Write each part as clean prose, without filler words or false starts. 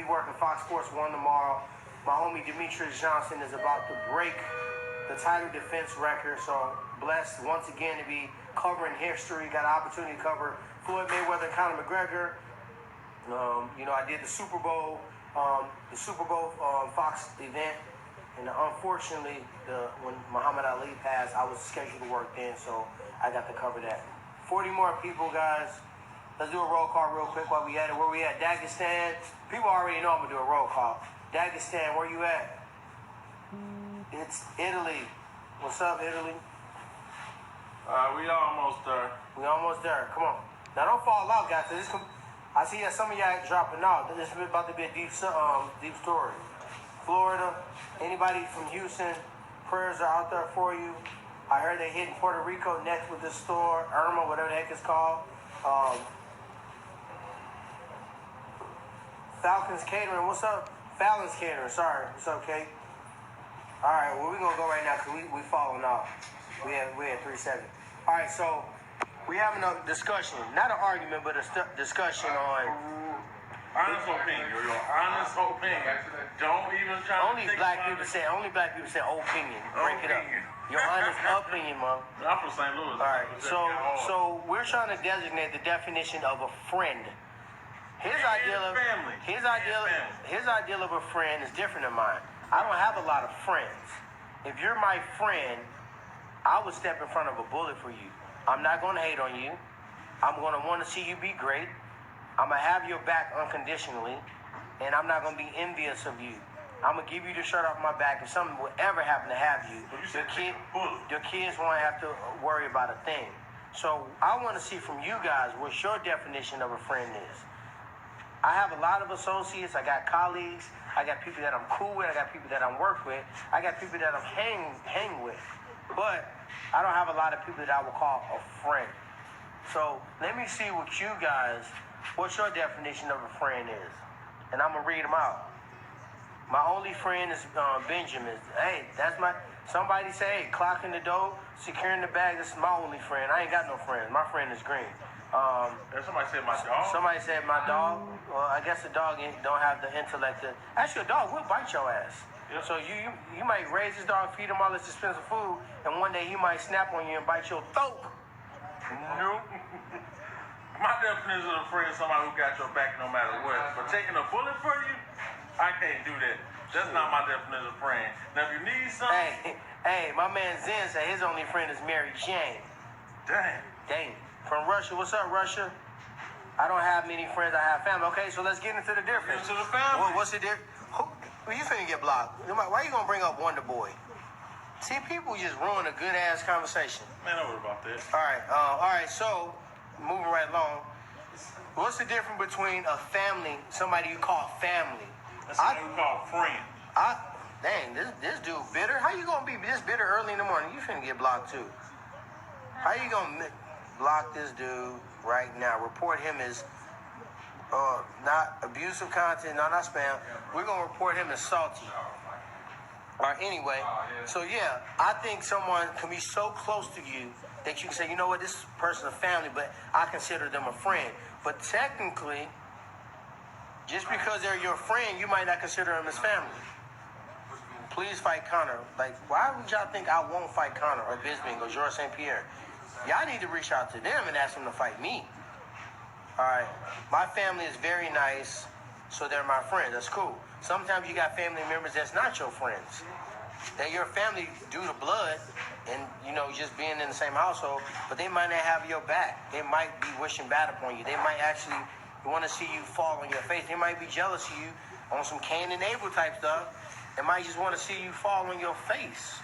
be working Fox Sports 1 tomorrow. My homie Demetrius Johnson is about to break the title defense record. So blessed once again to be covering history. Got an opportunity to cover Floyd Mayweather and Conor McGregor. I did the Super Bowl Fox event. And unfortunately, when Muhammad Ali passed, I was scheduled to work then, so I got to cover that. 40 more people, guys. Let's do a roll call real quick while we at it. Where we at? Dagestan. People already know I'm going to do a roll call. Dagestan, where you at? It's Italy. What's up, Italy? We almost there. We almost there. Come on. Now, don't fall out, guys. I see that some of y'all dropping out. This is about to be a deep story. Florida, anybody from Houston, prayers are out there for you. I heard they hit in Puerto Rico next with this store, Irma, whatever the heck it's called. Falcons Catering, what's up? Fallon's Catering, sorry. What's up, Kate? All right, well, we're going to go right now because we falling off. We had 3-7. All right, so we having a discussion, not an argument, but a discussion on... Honest opinion, your honest opinion. Don't even try only to black people say opinion. Break it up. Your honest opinion, Mom. I'm from St. Louis. All right, so we're trying to designate the definition of a friend. His ideal of a friend is different than mine. I don't have a lot of friends. If you're my friend, I would step in front of a bullet for you. I'm not going to hate on you. I'm going to want to see you be great. I'm going to have your back unconditionally, and I'm not going to be envious of you. I'm going to give you the shirt off my back. If something would ever happen to have you, your kids won't have to worry about a thing. So I want to see from you guys what your definition of a friend is. I have a lot of associates. I got colleagues. I got people that I'm cool with. I got people that I work with. I got people that I'm hang with. But I don't have a lot of people that I would call a friend. So let me see what your definition of a friend is. And I'm going to read them out. My only friend is Benjamin. Hey, somebody say, hey, clocking the door, securing the bag, this is my only friend. I ain't got no friends. My friend is Green. Somebody said my dog? Somebody said my dog. Well, I guess the dog don't have the intellect. Actually, a dog will bite your ass. Yep. So you might raise his dog, feed him all this expensive food, and one day he might snap on you and bite your throat. Nope. My definition of a friend is somebody who got your back no matter what. But taking a bullet for you, I can't do that. That's not my definition of a friend. Now, if you need something... Hey, my man Zen said his only friend is Mary Jane. Dang. From Russia. What's up, Russia? I don't have many friends. I have family. Okay, so let's get into the difference. Into the family. What's the difference? You finna get blocked. Why you gonna bring up Wonder Boy? See, people just ruin a good-ass conversation. Man, I worry about that. All right, so... Moving right along. What's the difference between a family, somebody you call family? That's somebody you call friend. Dang, this dude bitter? How you gonna be this bitter early in the morning? You finna get blocked too. How you gonna block this dude right now? Report him as not abusive content, not spam. We're gonna report him as salty. All right, anyway, so yeah, I think someone can be so close to you that you can say, you know what, this person's a family, but I consider them a friend. But technically, just because they're your friend, you might not consider them as family. Please fight Conor. Like, why would y'all think I won't fight Conor or Bisping or Georges St. Pierre? Y'all need to reach out to them and ask them to fight me. All right, my family is very nice, so they're my friends. That's cool. Sometimes you got family members that's not your friends. They're your family due to blood and, just being in the same household, but they might not have your back. They might be wishing bad upon you. They might actually want to see you fall on your face. They might be jealous of you on some Cain and Abel type stuff. They might just want to see you fall on your face.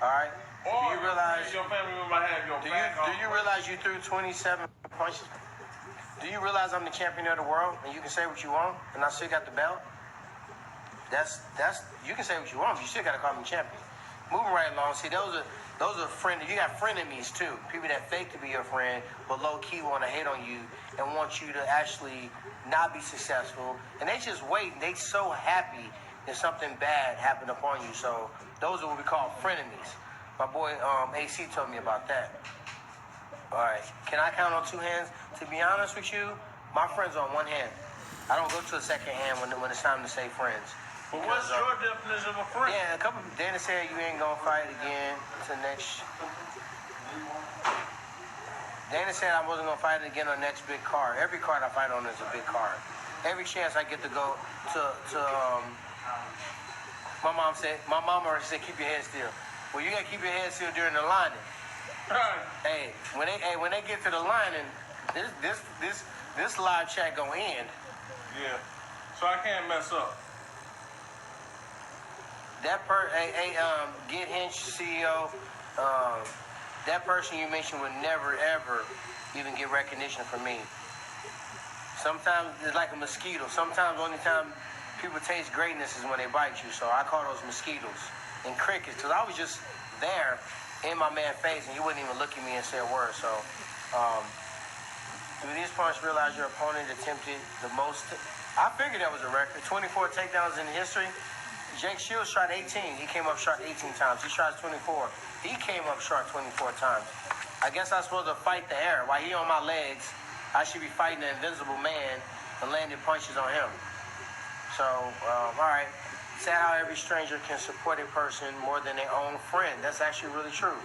All right? Or do you realize your family member might have your back? Do you realize you threw 27 punches? Do you realize I'm the champion of the world and you can say what you want and I still got the belt? You can say what you want, but you still got to call me champion. Moving right along. See, those are friends. You got frenemies too. People that fake to be your friend, but low key want to hate on you and want you to actually not be successful. And they just wait. They so happy that something bad happened upon you. So those are what we call frenemies. My boy AC told me about that. All right. Can I count on two hands? To be honest with you, my friends on one hand. I don't go to a second hand when it's time to say friends. But what's your definition of a friend? Yeah, Dana said you ain't gonna fight again to next. Dana said I wasn't gonna fight again on next big card. Every card I fight on is a big card. Every chance I get to go to my mom already said keep your head still. Well, you gotta keep your head still during the lining. Hey, when they get to the lining, this live chat gonna end. Yeah. So I can't mess up. Get Hinch CEO, that person you mentioned would never ever even get recognition from me. Sometimes it's like a mosquito. Sometimes the only time people taste greatness is when they bite you. So I call those mosquitoes and crickets because I was just there in my man's face and he wouldn't even look at me and say a word. So, do these punches realize your opponent attempted the most? I figured that was a record. 24 takedowns in history. Jake Shields shot 18. He came up short 18 times. He shot 24. He came up short 24 times. I guess I'm supposed to fight the air. While he on my legs, I should be fighting the invisible man and landing punches on him. So, all right. Sad how every stranger can support a person more than their own friend. That's actually really true.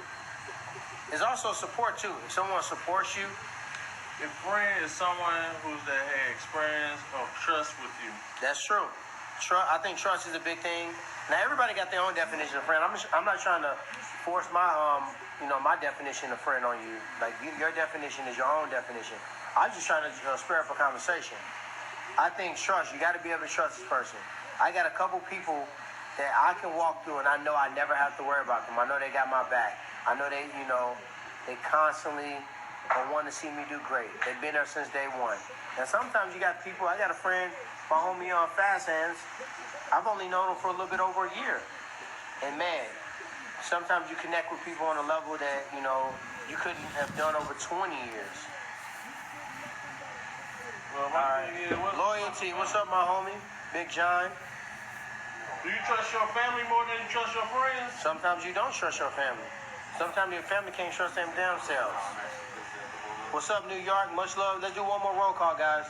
There's also support, too. If someone supports you. A friend is someone who's that had experience of trust with you. That's true. I think trust is a big thing. Now, everybody got their own definition of friend. I'm not trying to force my definition of friend on you. Like, your definition is your own definition. I'm just trying to spur up a conversation. I think trust, you got to be able to trust this person. I got a couple people that I can walk through and I know I never have to worry about them. I know they got my back. I know they constantly want to see me do great. They've been there since day one. And sometimes you got people, I got a friend, my homie on Fast Hands, I've only known him for a little bit over a year. And man, sometimes you connect with people on a level that, you couldn't have done over 20 years. Well, all right. Loyalty, what's up, my homie? Big John. Do you trust your family more than you trust your friends? Sometimes you don't trust your family. Sometimes your family can't trust them damn selves. What's up, New York? Much love. Let's do one more roll call, guys.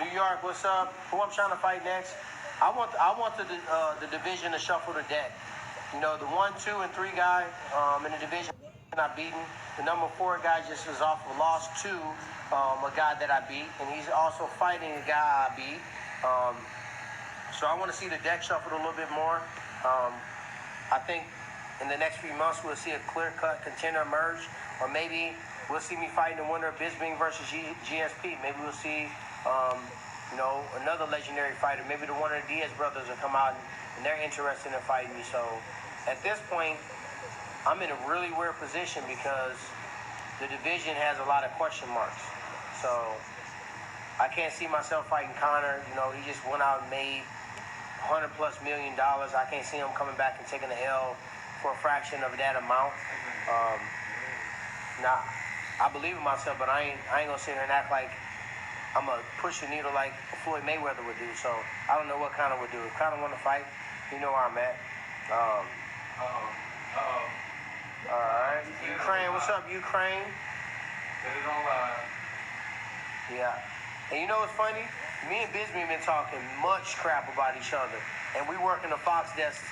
New York, what's up? Who I'm trying to fight next? I want the division to shuffle the deck. The 1, 2, and 3 guy in the division not beaten. The number 4 guy just is off a loss to a guy that I beat, and he's also fighting a guy I beat. So I want to see the deck shuffled a little bit more. I think in the next few months we'll see a clear-cut contender emerge, or maybe we'll see me fighting the winner of Bisping versus GSP. Maybe we'll see another legendary fighter. Maybe the one of the Diaz brothers will come out and they're interested in fighting me. So at this point, I'm in a really weird position because the division has a lot of question marks. So I can't see myself fighting Conor. He just went out and made $100+ million. I can't see him coming back and taking the L for a fraction of that amount. Now, I believe in myself, but I ain't gonna sit here and act like I'm gonna push the needle like Floyd Mayweather would do. So I don't know what Conor would do. If Conor want to fight, you know where I'm at. All right, Ukraine. What's up, Ukraine? Get it on live. Yeah. And you know what's funny? Me and Bisbee been talking much crap about each other, and we working the Fox desk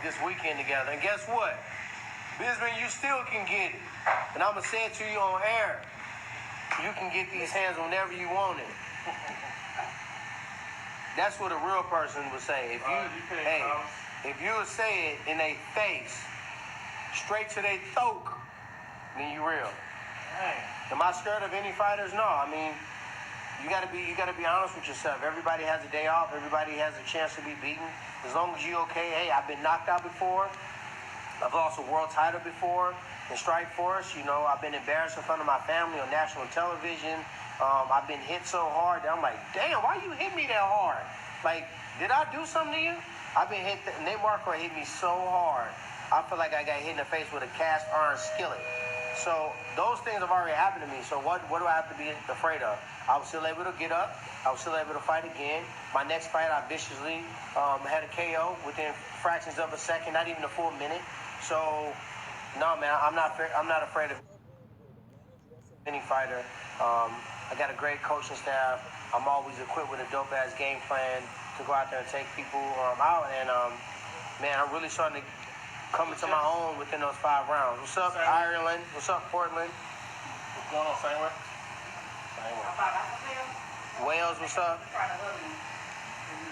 this weekend together. And guess what? Bisbee, you still can get it. And I'm gonna say it to you on air. You can get these hands whenever you want it. That's what a real person would say. If you would say it in their face, straight to their throat, then you real. Am I scared of any fighters? No. I mean, you gotta be honest with yourself. Everybody has a day off. Everybody has a chance to be beaten. As long as you okay. Hey, I've been knocked out before. I've lost a world title before in Strikeforce. I've been embarrassed in front of my family on national television. I've been hit so hard that I'm like, damn, why you hit me that hard? Like, did I do something to you? I've been hit. Nate Marco hit me so hard. I feel like I got hit in the face with a cast iron skillet. So those things have already happened to me. So what do I have to be afraid of? I was still able to get up. I was still able to fight again. My next fight, I viciously had a KO within fractions of a second, not even a full minute. So, no, man, I'm not afraid of any fighter. I got a great coaching staff. I'm always equipped with a dope-ass game plan to go out there and take people out. And, man, I'm really starting to come into my own within those 5 rounds. What's up, Ireland? What's up, Portland? What's going on, same way? Same way. Wales, what's up?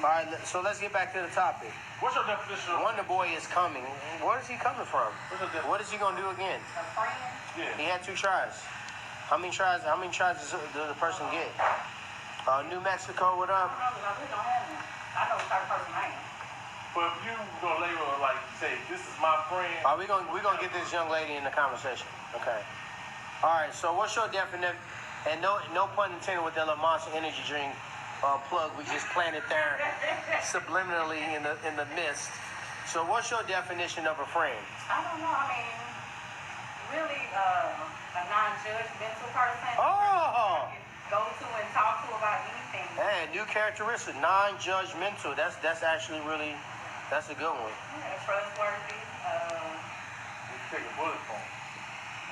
All right, so let's get back to the topic. What's your definition of... Wonder Boy is coming. Where is he coming from? What is he going to do again? A friend? Yeah. He had 2 tries. How many tries does the person get? New Mexico, what up? I don't have one. I know what type of person I am. But if you gonna label it like, say, this is my friend... We're gonna get this young lady in the conversation. Okay. All right, so what's your definition? And no pun intended with that little Monster Energy drink plug we just planted there subliminally in the mist. So what's your definition of a friend? I don't know. I mean, really, a non-judgmental person. Oh! Go to and talk to about anything. Hey, new characteristic, non-judgmental. That's actually really, that's a good one. Yeah, trustworthy. You take a bullet for him.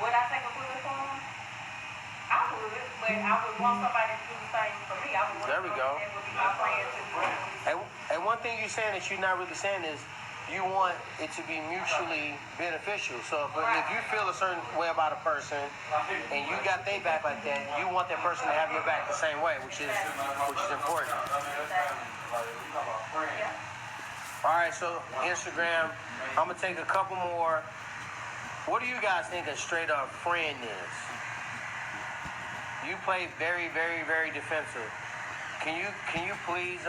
Would I take a bullet for him? I would, but I would want somebody to do the same for me. I would want There we go. That would be my friend to do. And one thing you're saying that you're not really saying is you want it to be mutually beneficial. So if you feel a certain way about a person and you got their back like that, you want that person to have your back the same way, which is important. All right, so Instagram, I'm gonna take a couple more. What do you guys think a straight up friend is? You play very, very, very defensive. Can you please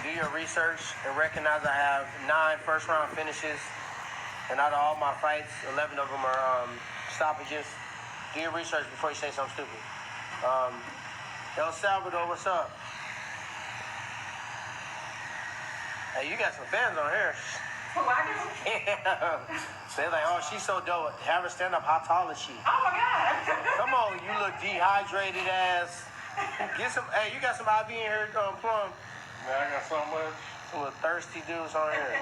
do your research and recognize I have 9 first-round finishes, and out of all my fights, 11 of them are stoppages. Do your research before you say something stupid. El Salvador, what's up? Hey, you got some fans on here. Who I do? Yeah. They're like, oh, she's so dope. Have her stand up. How tall is she? Oh my God. Come on, you look dehydrated ass. Get some. Hey, you got some IV in here, Plum. Man, I got so much. Some little thirsty dudes on here.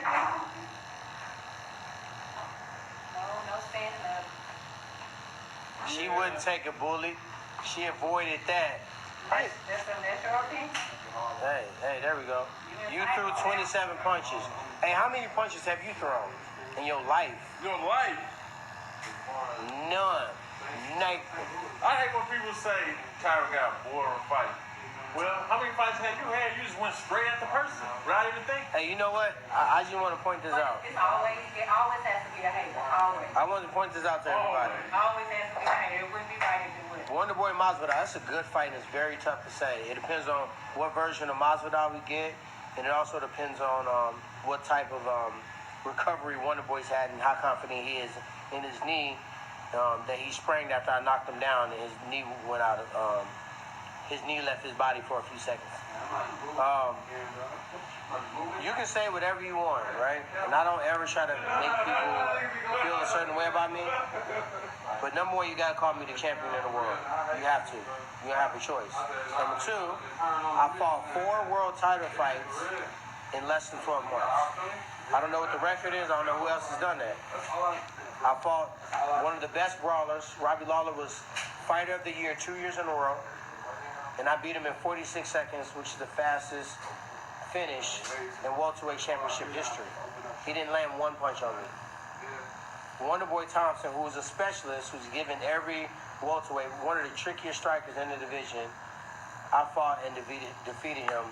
No standing up. She wouldn't take a bully. She avoided that. Hey, That's your opinion? hey, there we go. You threw 27 punches. Hey, how many punches have you thrown in your life? Your life. None. Nothing. I hate when people say Tyron got a boring fight. Well, how many fights have you had? You just went straight at the person without even thinking. Hey, you know what? I just want to point this out. It always has to be a hater. Always. I want to point this out to everybody. Always has to be a hater. It wouldn't be right if it would. Wonderboy Masvidal, that's a good fight and it's very tough to say. It depends on what version of Masvidal we get, and it also depends on what type of recovery Wonderboy's had and how confident he is in his knee that he sprained after I knocked him down and his knee went out. His knee left his body for a few seconds. You can say whatever you want, right? And I don't ever try to make people feel a certain way about me. But number one, you gotta call me the champion of the world. You have to. You don't have a choice. Number two, I fought 4 world title fights in less than 12 months. I don't know what the record is. I don't know who else has done that. I fought one of the best brawlers. Robbie Lawler was Fighter of the Year 2 years in a row. And I beat him in 46 seconds, which is the fastest finish in welterweight championship history. He didn't land 1 punch on me. Wonderboy Thompson, who was a specialist, who's given every welterweight, one of the trickiest strikers in the division, I fought and defeated him.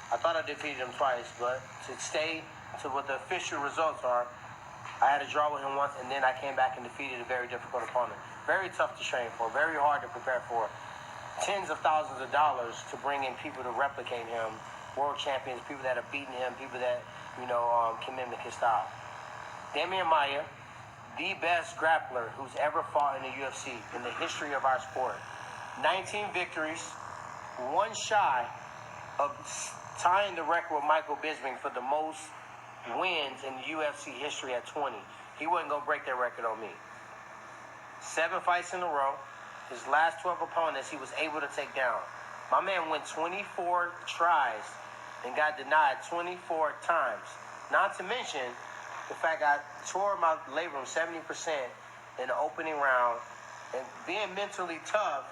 I thought I defeated him twice, but to stay to what the official results are, I had a draw with him once, and then I came back and defeated a very difficult opponent. Very tough to train for, very hard to prepare for. Tens of thousands of dollars to bring in people to replicate him, world champions, people that have beaten him, people that, can mimic his style. Damian Maia, the best grappler who's ever fought in the UFC in the history of our sport. 19 victories, 1 shy of tying the record with Michael Bisping for the most wins in UFC history at 20. He wasn't going to break that record on me. 7 fights in a row. His last 12 opponents, he was able to take down. My man went 24 tries and got denied 24 times. Not to mention the fact I tore my labrum 70% in the opening round, and being mentally tough,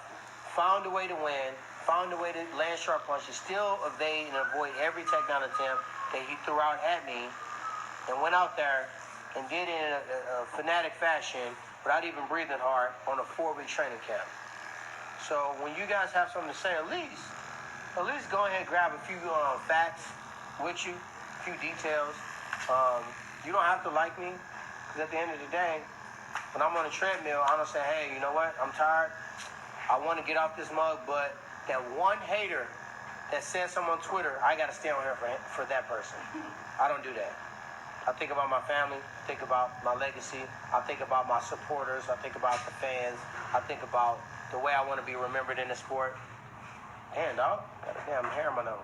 found a way to win, found a way to land sharp punches, still evade and avoid every takedown attempt that he threw out at me, and went out there and did it in a fanatic fashion without even breathing hard on a 4-week training camp. So when you guys have something to say, at least go ahead and grab a few facts with you, a few details. You don't have to like me, because at the end of the day, when I'm on a treadmill, I don't say, hey, you know what, I'm tired. I want to get off this mug, but that one hater that says something on Twitter, I got to stay on here for that person. I don't do that. I think about my family, I think about my legacy, I think about my supporters, I think about the fans, I think about the way I want to be remembered in the sport. Damn, dog, got a damn hair in my nose.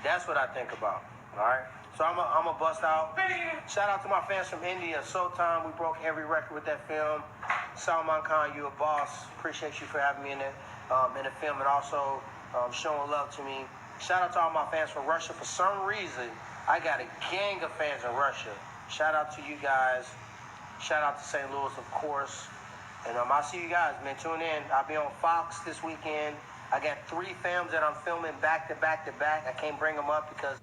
That's what I think about, all right? So I'm a bust out. Shout out to my fans from India. Sultan, we broke every record with that film. Salman Khan, you a boss. Appreciate you for having me in the film and also showing love to me. Shout out to all my fans from Russia. For some reason, I got a gang of fans in Russia. Shout out to you guys. Shout out to St. Louis, of course. And I'll see you guys, man. Tune in. I'll be on Fox this weekend. I got 3 films that I'm filming back to back to back. I can't bring them up because